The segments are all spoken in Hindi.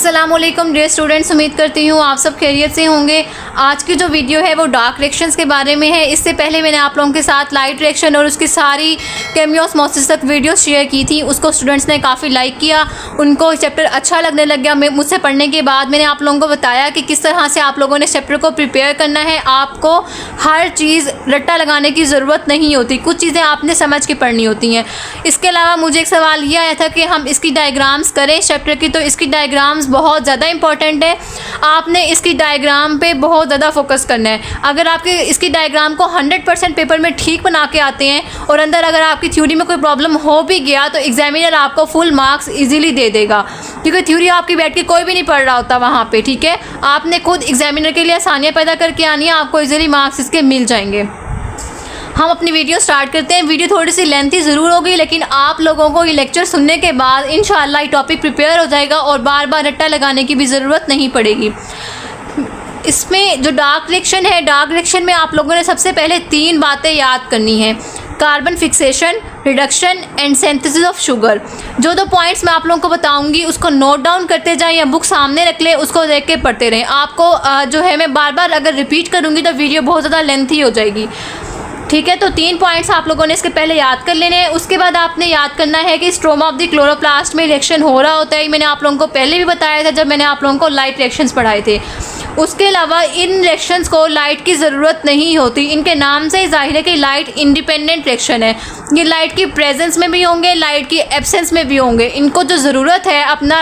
अस्सलामुअलैकुम डियर स्टूडेंट्स, उम्मीद करती हूँ आप सब खैरियत से होंगे। आज की जो वीडियो है वो डार्क रिएक्शंस के बारे में है। इससे पहले मैंने आप लोगों के साथ लाइट रिएक्शन और उसकी सारी केमियोस्मोसिस तक वीडियो शेयर की थी। उसको स्टूडेंट्स ने काफ़ी लाइक किया, उनको चैप्टर अच्छा लगने लग गया। मुझसे पढ़ने के बाद मैंने आप लोगों को बताया कि किस तरह से आप लोगों ने चैप्टर को प्रिपेयर करना है। आपको हर चीज़ रट्टा लगाने की ज़रूरत नहीं होती, कुछ चीज़ें आपने समझ के पढ़नी होती हैं। इसके अलावा मुझे एक सवाल ये आया था कि हम इसकी डायग्राम्स करें चैप्टर की, तो इसकी डायग्राम्स बहुत ज़्यादा इंपॉर्टेंट है। आपने इसकी डायग्राम पे बहुत ज़्यादा फोकस करना है। अगर आपके इसकी डायग्राम को 100% पेपर में ठीक बना के आते हैं और अंदर अगर आपकी थ्योरी में कोई प्रॉब्लम हो भी गया तो एग्जामिनर आपको फुल मार्क्स इजीली दे देगा, क्योंकि थ्योरी आपकी बैठ के कोई भी नहीं पढ़ रहा होता वहाँ पे। ठीक है, आपने खुद एग्जामिनर के लिए आसानियाँ पैदा करके आनी है, आपको इजीली मार्क्स इसके मिल जाएंगे। हम अपनी वीडियो स्टार्ट करते हैं। वीडियो थोड़ी सी लेंथी ज़रूर होगी, लेकिन आप लोगों को ये लेक्चर सुनने के बाद इंशाअल्लाह ये टॉपिक प्रिपेयर हो जाएगा और बार बार रट्टा लगाने की भी ज़रूरत नहीं पड़ेगी। इसमें जो डार्क रिएक्शन है, डार्क रिएक्शन में आप लोगों ने सबसे पहले 3 बातें याद करनी है: carbon fixation, reduction and synthesis of sugar. जो पॉइंट्स मैं आप लोगों को बताऊंगी उसको नोट डाउन करते जाएं या बुक सामने रख लें, उसको देख के पढ़ते रहें। आपको जो है मैं बार बार अगर रिपीट करूँगी तो वीडियो बहुत ज़्यादा लेंथी हो जाएगी। ठीक है, तो 3 पॉइंट्स आप लोगों ने इसके पहले याद कर लेने हैं। उसके बाद आपने याद करना है कि स्ट्रोमा ऑफ द क्लोरोप्लास्ट में रिएक्शन हो रहा होता है। मैंने आप लोगों को पहले भी बताया था जब मैंने आप लोगों को लाइट रिएक्शंस पढ़ाए थे। उसके अलावा इन रिएक्शंस को लाइट की ज़रूरत नहीं होती। इनके नाम से जाहिर है कि लाइट इंडिपेंडेंट रिएक्शन है। ये लाइट की प्रेजेंस में भी होंगे, लाइट की एब्सेंस में भी होंगे। इनको जो ज़रूरत है अपना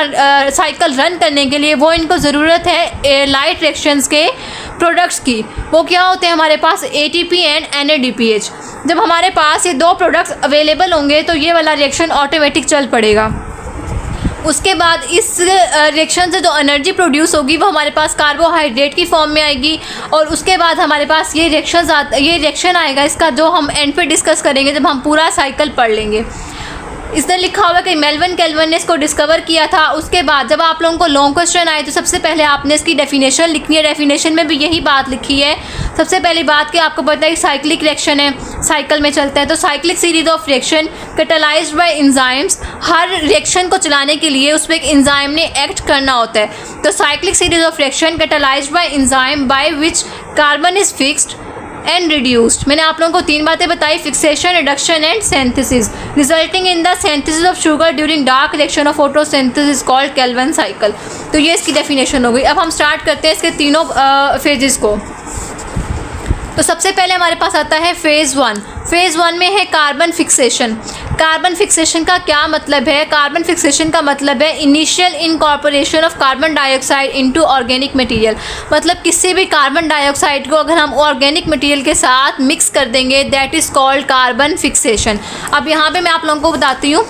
साइकिल रन करने के लिए, वो इनको ज़रूरत है लाइट रिएक्शंस के प्रोडक्ट्स की। वो क्या होते हैं हमारे पास? ATP and NADPH। जब हमारे पास ये 2 प्रोडक्ट्स अवेलेबल होंगे तो ये वाला रिएक्शन ऑटोमेटिक चल पड़ेगा। उसके बाद इस रिएक्शन से जो एनर्जी प्रोड्यूस होगी वो हमारे पास कार्बोहाइड्रेट की फॉर्म में आएगी। और उसके बाद हमारे पास ये रिएक्शन आएगा, इसका जो हम एंड पे डिस्कस करेंगे जब हम पूरा साइकिल पढ़ लेंगे। इसने लिखा हुआ कि मेल्विन केल्विन ने इसको डिस्कवर किया था। उसके बाद जब आप लोगों को लॉन्ग क्वेश्चन आए तो सबसे पहले आपने इसकी डेफिनेशन लिखनी है। डेफिनेशन में भी यही बात लिखी है। सबसे पहली बात कि आपको पता है कि साइक्लिक रिएक्शन है, साइकिल में चलता है, तो cyclic series of reaction catalysed by enzymes. हर रिएक्शन को चलाने के लिए उसमें एक एंजाइम ने एक्ट करना होता है। तो cyclic series of reaction catalysed bye enzyme by which carbon is fixed and reduced. मैंने आप लोगों को 3 बातें बताई: fixation, reduction and synthesis, resulting in the synthesis of sugar during dark reaction of photosynthesis called Calvin cycle. तो ये इसकी डेफिनेशन हो गई। अब हम स्टार्ट करते हैं इसके तीनों फेजेस को। तो सबसे पहले हमारे पास आता है फेज़ 1। फेज़ 1 में है कार्बन फिक्सेशन। कार्बन फिक्सेशन का क्या मतलब है? कार्बन फिक्सेशन का मतलब है initial incorporation of carbon dioxide into organic material. मतलब किसी भी कार्बन डाइऑक्साइड को अगर हम ऑर्गेनिक मटेरियल के साथ मिक्स कर देंगे, that is called carbon fixation. अब यहाँ पे मैं आप लोगों को बताती हूँ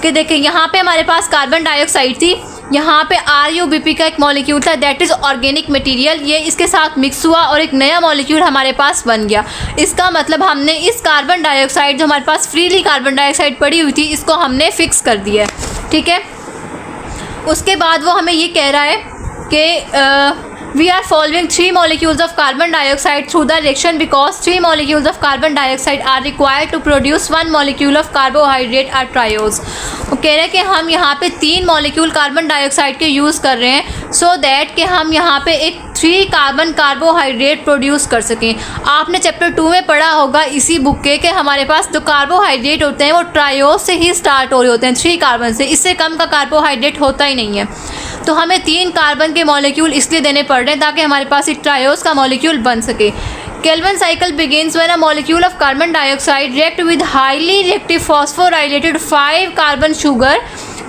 कि देखिए, यहाँ पे हमारे पास कार्बन डाइऑक्साइड थी, यहाँ पे RuBP का एक मॉलिक्यूल था, दैट इज़ ऑर्गेनिक मटेरियल। ये इसके साथ मिक्स हुआ और एक नया मॉलिक्यूल हमारे पास बन गया। इसका मतलब हमने इस कार्बन डाइऑक्साइड, जो हमारे पास फ्रीली कार्बन डाइऑक्साइड पड़ी हुई थी, इसको हमने फिक्स कर दिया है। ठीक है, उसके बाद वो हमें ये कह रहा है कि we are following 3 molecules of carbon dioxide through the reaction because 3 molecules of carbon dioxide are required to produce 1 molecule of carbohydrate or triose। वो कह रहे हैं कि हम यहाँ पे 3 मॉलिक्यूल कार्बन डाइऑक्साइड के यूज़ कर रहे हैं सो दैट कि हम यहाँ पे एक 3 कार्बन कार्बोहाइड्रेट प्रोड्यूस कर सकें। आपने चैप्टर 2 में पढ़ा होगा इसी बुक के कि हमारे पास जो कार्बोहाइड्रेट होते हैं वो ट्रायोज से ही स्टार्ट हो रहे होते हैं, 3 कार्बन से। इससे कम का कार्बोहाइड्रेट होता ही नहीं है। तो हमें 3 कार्बन के मॉलिक्यूल इसलिए देने पड़ रहे हैं ताकि हमारे पास एक ट्रायोज का मॉलिक्यूल बन सके। Kelvin cycle begins when a molecule of carbon dioxide react with highly reactive phosphorylated 5 carbon sugar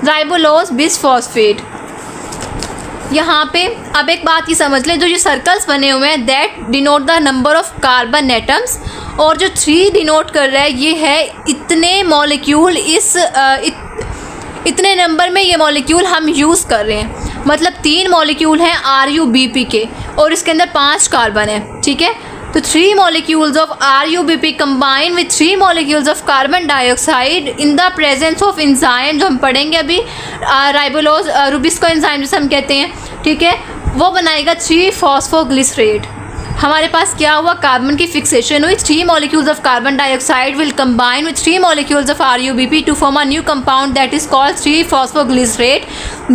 ribulose bisphosphate। यहाँ पे अब एक बात ये समझ लें, जो ये सर्कल्स बने हुए हैं that denote the number of carbon atoms, और जो 3 डिनोट कर रहा है ये है इतने मॉलिक्यूल, इतने नंबर में ये मॉलिक्यूल हम यूज़ कर रहे हैं। मतलब 3 मॉलिक्यूल हैं RuBP के और इसके अंदर 5 कार्बन है। ठीक है, तो 3 molecules of RuBP combine with 3 molecules of carbon dioxide in the presence of enzyme, जो हम पढ़ेंगे अभी, राइबोलोज रुबिस्को एंजाइम जिसे हम कहते हैं। ठीक है, वो बनाएगा 3 फॉस्फोग्लिसरेट। हमारे पास क्या हुआ, कार्बन की फिक्सेशन हुई, 3 molecules of carbon dioxide will combine with 3 molecules of RuBP to form a new compound that is called 3-phosphoglycerate.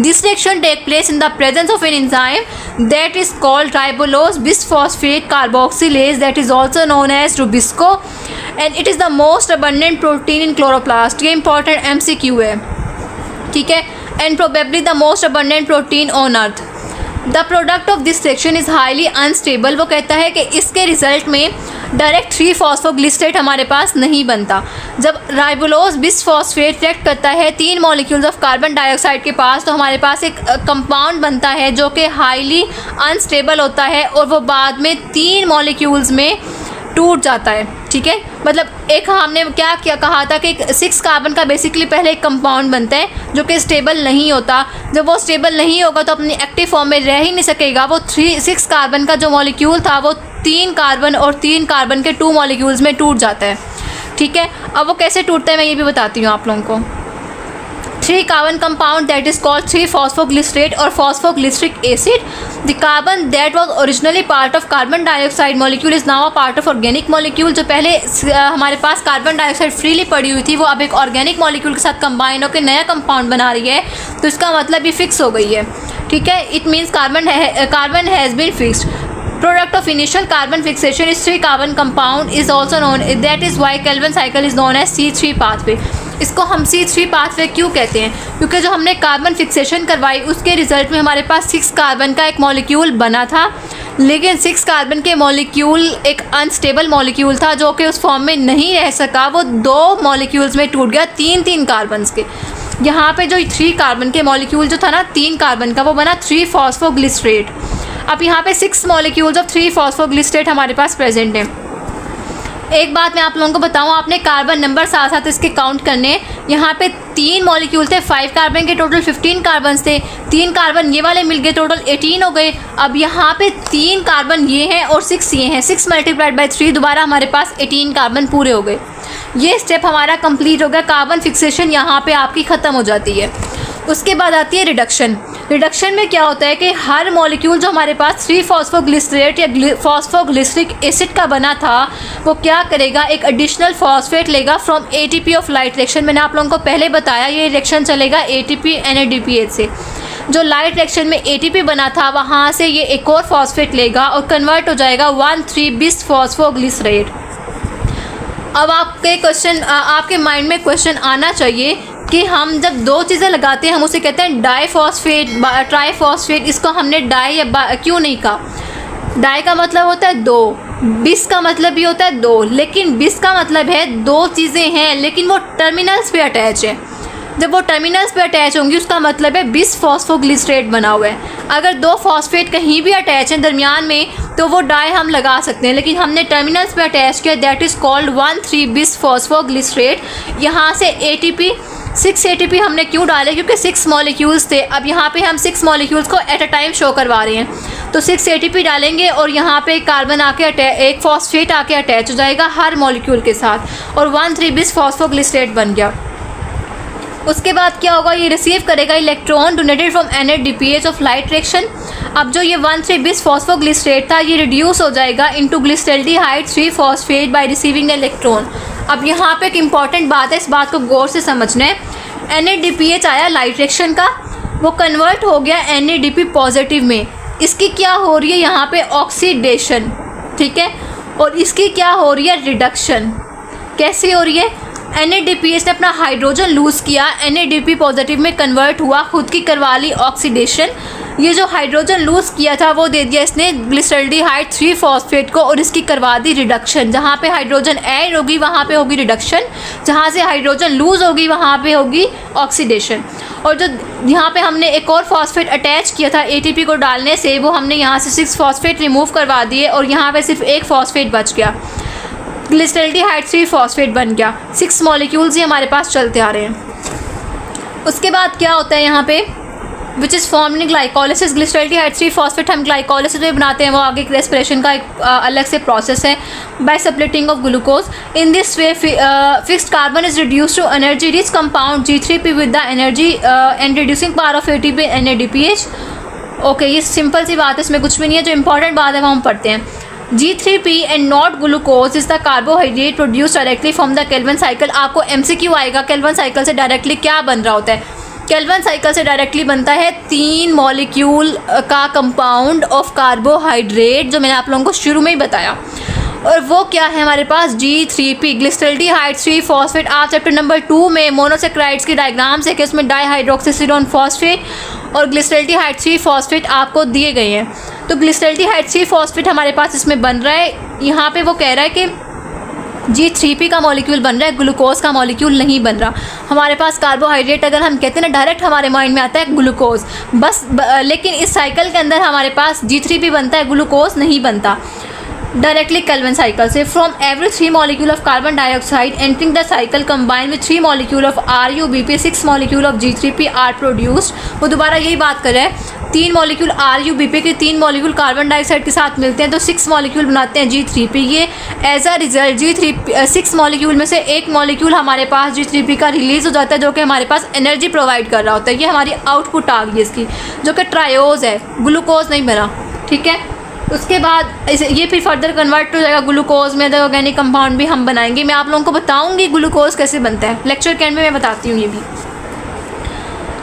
This reaction take place in the presence of an enzyme that is called ribulose bisphosphate carboxylase, that is also known as Rubisco, and it is the most abundant protein in chloroplast. ये important MCQ है, ठीक है, and probably the most abundant protein on earth. The product of this reaction is highly unstable. वो कहता है कि इसके रिजल्ट में डायरेक्ट 3-phosphoglycerate हमारे पास नहीं बनता. जब राइबोलोज बिसफॉस्फेट रिएक्ट करता है 3 मॉलिक्यूल्स ऑफ कार्बन डाइऑक्साइड के पास, तो हमारे पास एक कंपाउंड बनता है जो कि हाईली अनस्टेबल होता है और वो बाद में 3 मॉलिक्यूल्स में टूट जाता है, ठीक है. मतलब एक हमने क्या कहा था कि 6 कार्बन का बेसिकली पहले एक कंपाउंड बनता है जो कि स्टेबल नहीं होता. जब वो स्टेबल नहीं होगा तो अपनी एक्टिव फॉर्म में रह ही नहीं सकेगा. वो 6 कार्बन का जो मॉलिक्यूल था वो 3 कार्बन और 3 कार्बन के 2 मॉलिक्यूल्स में टूट जाता है, ठीक है. अब वो कैसे टूटता है मैं ये भी बताती हूँ आप लोगों को. 3 carbon compound that is called 3-phosphoglycerate or phosphoglyceric acid. The carbon that was originally part of carbon dioxide molecule is now a part of organic molecule. जो पहले हमारे पास कार्बन डाइऑक्साइड फ्रीली पड़ी हुई थी वो अब एक ऑर्गेनिक मॉलिक्यूल के साथ कंबाइन होकर नया कंपाउंड बना रही है, तो इसका मतलब ये फिक्स हो गई है, ठीक है. It means carbon has been fixed. Product of initial carbon fixation is 3 carbon compound is also known, that is why Calvin cycle is known as C3 pathway. इसको हम C3 pathway क्यों कहते हैं, क्योंकि जो हमने कार्बन फिक्सेशन करवाई उसके रिजल्ट में हमारे पास 6 कार्बन का एक मॉलिक्यूल बना था, लेकिन 6 कार्बन के मॉलिक्यूल एक अनस्टेबल मॉलिक्यूल था जो कि उस फॉर्म में नहीं रह सका. वो 2 मॉलिक्यूल्स में टूट गया 3 कार्बन्स के. यहाँ पे जो 3 कार्बन के मॉलिक्यूल जो था ना 3 कार्बन का, वो बना 3-phosphoglycerate. अब यहाँ पे 6 मॉलिक्यूल्स ऑफ 3-phosphoglycerate हमारे पास प्रेजेंट हैं. एक बात मैं आप लोगों को बताऊँ, आपने कार्बन नंबर साथ साथ इसके काउंट करने. यहाँ पे 3 मॉलिक्यूल थे, 5 कार्बन के टोटल 15 कार्बन थे. 3 कार्बन ये वाले मिल गए, टोटल 18 हो गए. अब यहाँ पे 3 कार्बन ये हैं और 6 ये हैं. 6 मल्टीप्लाइड बाई 3 दोबारा हमारे पास 18 कार्बन पूरे हो गए. ये स्टेप हमारा कंप्लीट हो गया. कार्बन फिक्सेशन यहाँ पे आपकी ख़त्म हो जाती है. उसके बाद आती है रिडक्शन. रिडक्शन में क्या होता है कि हर मॉलिक्यूल जो हमारे पास 3-phosphoglycerate या phosphoglyceric एसिड का बना था वो क्या करेगा, एक एडिशनल फॉस्फेट लेगा from ATP of light reaction. मैंने आप लोगों को पहले बताया ये रिएक्शन चलेगा ATP NADPH से. जो लाइट रिएक्शन में ATP बना था वहाँ से ये एक और फॉस्फेट लेगा और कन्वर्ट हो जाएगा 1,3-bis-phosphoglycerate. अब आपके माइंड में क्वेश्चन आना चाहिए कि हम जब 2 चीज़ें लगाते हैं हम उसे कहते हैं डाईफॉस्फेट, ट्राईफॉस्फेट. इसको हमने डाई या क्यों नहीं कहा. डाई का मतलब होता है 2, बिस का मतलब भी होता है 2, लेकिन बिस का मतलब है 2 चीज़ें हैं लेकिन वो टर्मिनल्स पे अटैच है. जब वो टर्मिनल्स पे अटैच होंगी उसका मतलब है बिसफॉस्फोग्लिसरेट बना हुआ है. अगर 2 फॉस्फेट कहीं भी अटैच हैं दरमियान में तो वो डाई हम लगा सकते हैं, लेकिन हमने टर्मिनल्स पे अटैच किया, दैट इज़ कॉल्ड 1,3-bis-phosphoglycerate. यहाँ से ATP 6 ATP हमने क्यों डाले, क्योंकि 6 मॉलिक्यूल्स थे. अब यहाँ पे हम 6 मॉलिक्यूल्स को एट अ टाइम शो करवा रहे हैं, तो 6 ATP डालेंगे और यहाँ पे कार्बन आके एक फॉस्फेट आके अटैच हो जाएगा हर मॉलिक्यूल के साथ और 1,3-bis-phosphoglycerate बन गया. उसके बाद क्या होगा, ये रिसीव करेगा electron donated from NADPH of light reaction. अब जो ये 1,3-bis-phosphoglycerate था ये रिड्यूस हो जाएगा into glyceraldehyde 3-phosphate by receiving electron. अब यहाँ पे एक इम्पॉर्टेंट बात है, इस बात को गौर से समझना है. NADPH आया लाइट रिएक्शन का, वो कन्वर्ट हो गया NADP पॉजिटिव में. इसकी क्या हो रही है यहाँ पे, ऑक्सीडेशन, ठीक है, और इसकी क्या हो रही है, रिडक्शन. कैसे हो रही है, NADPH ने अपना हाइड्रोजन लूज़ किया, NADP पॉजिटिव में कन्वर्ट हुआ, खुद की करवा ली ऑक्सीडेशन. ये जो हाइड्रोजन लूज़ किया था वो दे दिया इसने ग्लिसरल्डिहाइड 3-phosphate को और इसकी करवा दी रिडक्शन. जहाँ पे हाइड्रोजन ऐड होगी वहाँ पे होगी रिडक्शन, जहाँ से हाइड्रोजन लूज़ होगी वहाँ पे होगी ऑक्सीडेशन. और जो यहाँ पे हमने एक और फॉस्फेट अटैच किया था ATP को डालने से, वो हमने यहाँ से 6 फॉस्फेट रिमूव करवा दिए और यहाँ पे सिर्फ एक फॉस्फेट बच गया. ग्लिसरल्डिहाइड 3-phosphate बन गया. 6 मॉलिक्यूल्स ही हमारे पास चलते आ रहे हैं. उसके बाद क्या होता है यहाँ पे, which is formed in glycolysis. Glyceraldehyde 3-phosphate हम ग्लाइकोलिसिस में बनाते हैं, वो आगे रेस्पिरेशन का एक अलग से प्रोसेस है, by splitting of glucose. In this way fixed carbon is reduce to energy rich compound G3P with the energy and reducing power of ATP NADPH. Okay, ये सिंपल सी बात है, इसमें कुछ भी नहीं है. जो इंपॉर्टेंट बात है वो हम पढ़ते हैं. G3P and not glucose is the carbohydrate produced directly from the Calvin cycle। आपको MCQ आएगा Calvin cycle से डायरेक्टली क्या बन रहा होता है। Calvin cycle से डायरेक्टली बनता है 3 मॉलिक्यूल का कंपाउंड ऑफ कार्बोहाइड्रेट, जो मैंने आप लोगों को शुरू में ही बताया। और वो क्या है हमारे पास G3P ग्लिसरल्डिहाइड 3 फॉस्फेट। आप चैप्टर नंबर 2 में मोनोसेक्राइड्स की डायग्राम्स है कि उसमें डाईहाइड्रोक्सीसिडोन फॉस्फेट और ग्लिसरल्डिहाइड 3 फॉस्फेट आपको दिए गए हैं। तो ग्लिसरल्डिहाइड 3 फॉस्फेट हमारे पास इसमें बन रहा है। यहाँ पे वो कह रहा है कि G3P का मॉलिक्यूल बन रहा है, ग्लूकोज का मॉलिक्यूल नहीं बन रहा। हमारे पास कार्बोहाइड्रेट अगर हम कहते हैं ना डायरेक्ट हमारे माइंड में आता है ग्लूकोज बस, लेकिन इस साइकिल के अंदर हमारे पास G3P बनता है, ग्लूकोज नहीं बनता डायरेक्टली कैल्विन साइकिल से। From every 3 molecule of carbon dioxide entering the cycle combine with 3 molecule of RuBP 6 molecule of G3P are produced. वो दोबारा यही बात कर रहा है, 3 मॉलिक्यूल RuBP के 3 मॉलिक्यूल कार्बन डाइऑक्साइड के साथ मिलते हैं तो 6 मॉलिक्यूल बनाते हैं G3P। ये एज अ रिजल्ट 6 मॉलिक्यूल में से एक मॉलिक्यूल हमारे पास G3P का रिलीज़ हो जाता है, जो कि हमारे पास एनर्जी प्रोवाइड कर रहा होता है। ये हमारी आउटपुट आ गई इसकी, जो कि ट्रायोज है, ग्लूकोज नहीं बना। ठीक है, उसके बाद ये फिर फर्दर कन्वर्ट हो जाएगा ग्लूकोज में, ऑर्गेनिक कंपाउंड भी हम बनाएंगे। मैं आप लोगों को बताऊंगी ग्लूकोज कैसे बनता है, लेक्चर के एंड में मैं बताती हूँ ये भी।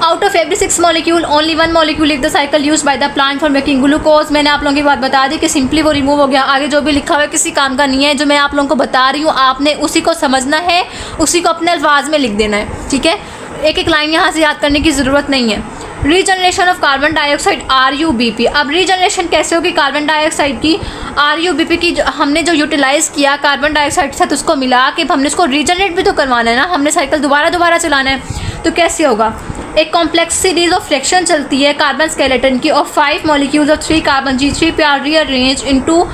Out of every 6 molecule only 1 molecule leave the cycle used by the plant for making glucose. मैंने आप लोगों की बात बता दी कि सिंपली वो रिमूव हो गया। आगे जो भी लिखा हुआ है किसी काम का नहीं है, जो मैं आप लोगों को बता रही हूँ आपने उसी को समझना है, उसी को अपने अल्फाज में लिख देना है। ठीक है, एक एक लाइन यहाँ से याद करने की ज़रूरत नहीं है। Regeneration of carbon dioxide RuBP। अब रीजनरेशन कैसे होगी कार्बन डाइऑक्साइड की, RuBP की हमने जो यूटिलाइज़ किया कार्बन डाइऑक्साइड के साथ उसको मिला के हमने उसको रीजनरेट भी तो करवाना है ना, हमने साइकिल दोबारा चलाना है। तो कैसे होगा, एक कॉम्प्लेक्स सीरीज ऑफ फ्रैक्शन चलती है कार्बन स्केलेटन की of 5 molecules of 3 carbon G3P are rearranged into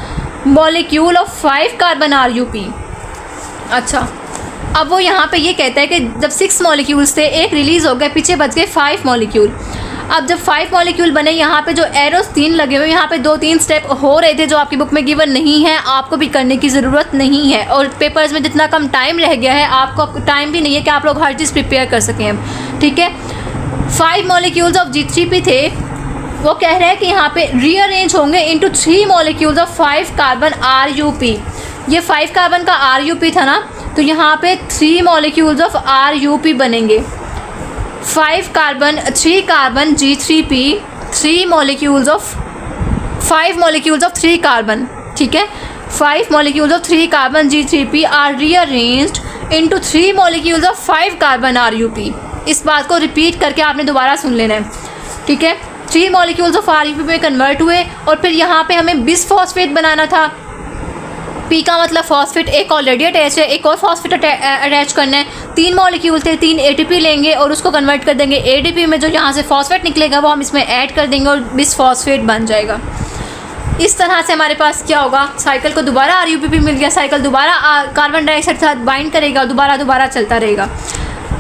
molecule of 5 carbon RuP। अच्छा, अब वो यहाँ पे ये कहता है कि जब 6 मॉलिक्यूल्स थे, एक रिलीज़ हो गए, पीछे बच गए 5 मॉलिक्यूल। अब जब 5 मॉलिक्यूल बने, यहाँ पे जो एरोस 3 लगे हुए, यहाँ पे 2-3 स्टेप हो रहे थे जो आपकी बुक में गिवन नहीं है, आपको भी करने की ज़रूरत नहीं है। और पेपर्स में जितना कम टाइम रह गया है, आपको टाइम भी नहीं है कि आप लोग हर चीज़ प्रिपेयर कर सकें। ठीक है, 5 मॉलिक्यूल्स ऑफ G3P थे, वो कह रहे हैं कि यहाँ पे रीअरेंज होंगे into 3 molecules of 5 carbon RuP। ये 5 कार्बन का RuP था ना, तो यहाँ पे 3 मॉलिक्यूल्स ऑफ RuP बनेंगे। 3 carbon G3P 5 molecules of 3 carbon. ठीक है, 5 molecules of 3 carbon G3P are rearranged into 3 molecules of 5 carbon RuP। इस बात को रिपीट करके आपने दोबारा सुन लेना है। ठीक है, 3 मॉलिक्यूल्स ऑफ RuP में कन्वर्ट हुए और फिर यहाँ पे हमें बिस फॉस्फेट बनाना था। P का मतलब फॉस्फेट एक ऑलरेडी अटैच है, एक और फॉस्फेट अटैच करना है। 3 मॉलिक्यूल थे, 3 ATP लेंगे और उसको कन्वर्ट कर देंगे ADP में। जो यहाँ से फॉस्फेट निकलेगा वो हम इसमें ऐड कर देंगे और बिस फॉस्फेट बन जाएगा। इस तरह से हमारे पास क्या होगा, साइकिल को दोबारा RuPP मिल गया, साइकिल दोबारा कार्बन डाइऑक्साइड के साथ बाइंड करेगा और दोबारा चलता रहेगा।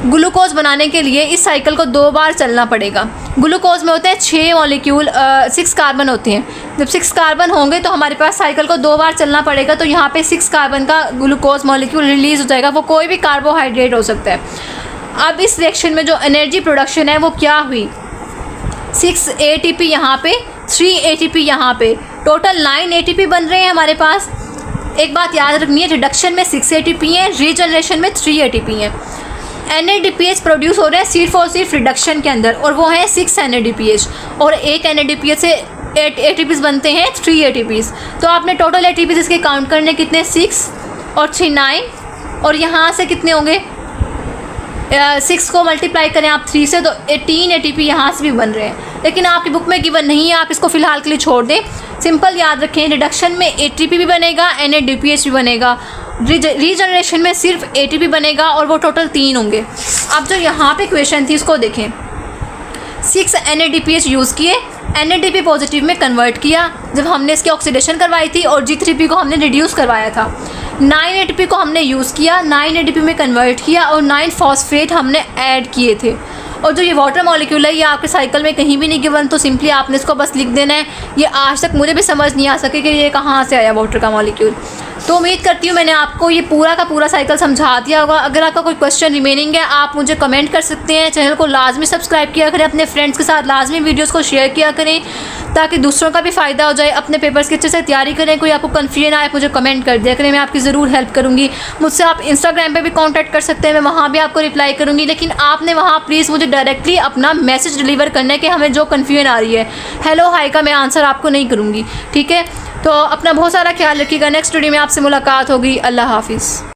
ग्लूकोज बनाने के लिए इस साइकिल को 2 बार चलना पड़ेगा। ग्लूकोज में होते हैं 6 मॉलिक्यूल, 6 कार्बन होते हैं। जब 6 कार्बन होंगे तो हमारे पास साइकिल को 2 बार चलना पड़ेगा, तो यहाँ पे 6 कार्बन का ग्लूकोज मॉलिक्यूल रिलीज़ हो जाएगा। वो कोई भी कार्बोहाइड्रेट हो सकता है। अब इस रिएक्शन में जो एनर्जी प्रोडक्शन है वो क्या हुई, 6 ATP यहाँ पे, 3 ATP यहाँ पे, टोटल 9 ATP बन रहे हैं हमारे पास। एक बात याद रखनी है, रिडक्शन में 6 ATP हैं, रीजनरेशन में 3 ATP हैं। NADPH प्रोड्यूस हो रहे हैं सिर्फ रिडक्शन के अंदर, और वो हैं 6 NADPH, और एक NADPH से 8 ATPs बनते हैं, 3 ATPs। तो आपने टोटल ATPs इसके काउंट करने कितने, 6 और 3 9, और यहाँ से कितने होंगे, 6 को मल्टीप्लाई करें आप 3 से तो 18 ATP यहाँ से भी बन रहे हैं। लेकिन आपकी बुक में गिवन नहीं है, आप इसको फ़िलहाल के लिए छोड़ दें। सिंपल याद रखें, रिडक्शन में ATP भी बनेगा, NADPH भी बनेगा, रीजनरेशन में सिर्फ ATP बनेगा, और वो टोटल 3 होंगे। अब जो यहाँ पे क्वेश्चन थी उसको देखें, 6 NADPH यूज़ किए, NADP पॉजिटिव में कन्वर्ट किया जब हमने इसकी ऑक्सीडेशन करवाई थी, और G3P को हमने रिड्यूस करवाया था। 9 ATP को हमने यूज़ किया, 9 ATP में कन्वर्ट किया, और 9 फॉस्फेट हमने ऐड किए थे। और जो ये वाटर मॉलिक्यूल है ये आपके साइकिल में कहीं भी नहीं गिवन, तो सिंपली आपने इसको बस लिख देना है। ये आज तक मुझे भी समझ नहीं आ सके कि ये कहाँ से आया वाटर का मॉलिक्यूल। तो उम्मीद करती हूँ मैंने आपको ये पूरा का पूरा साइकिल समझा दिया होगा। अगर आपका कोई क्वेश्चन रिमेनिंग है आप मुझे कमेंट कर सकते हैं। चैनल को लाजमी सब्सक्राइब किया करें, अपने फ्रेंड्स के साथ लाजमी वीडियोज़ को शेयर किया करें, ताकि दूसरों का भी फ़ायदा हो जाए। अपने पेपर्स की अच्छे से तैयारी करें। कोई आपको कन्फ्यूजन आए मुझे कमेंट कर दिया करें, मैं आपकी ज़रूर हेल्प करूँगी। मुझसे आप इंस्टाग्राम पे भी कांटेक्ट कर सकते हैं, मैं वहाँ भी आपको रिप्लाई करूँगी। लेकिन आपने वहाँ प्लीज़ मुझे डायरेक्टली अपना मैसेज डिलीवर करना है कि हमें जो कन्फ्यूजन आ रही है, हेलो हाय का मैं आंसर आपको नहीं करूँगी, ठीक है। तो अपना बहुत सारा ख्याल रखिएगा। नेक्स्ट वीडियो में आपसे मुलाकात होगी। अल्लाह हाफिज़।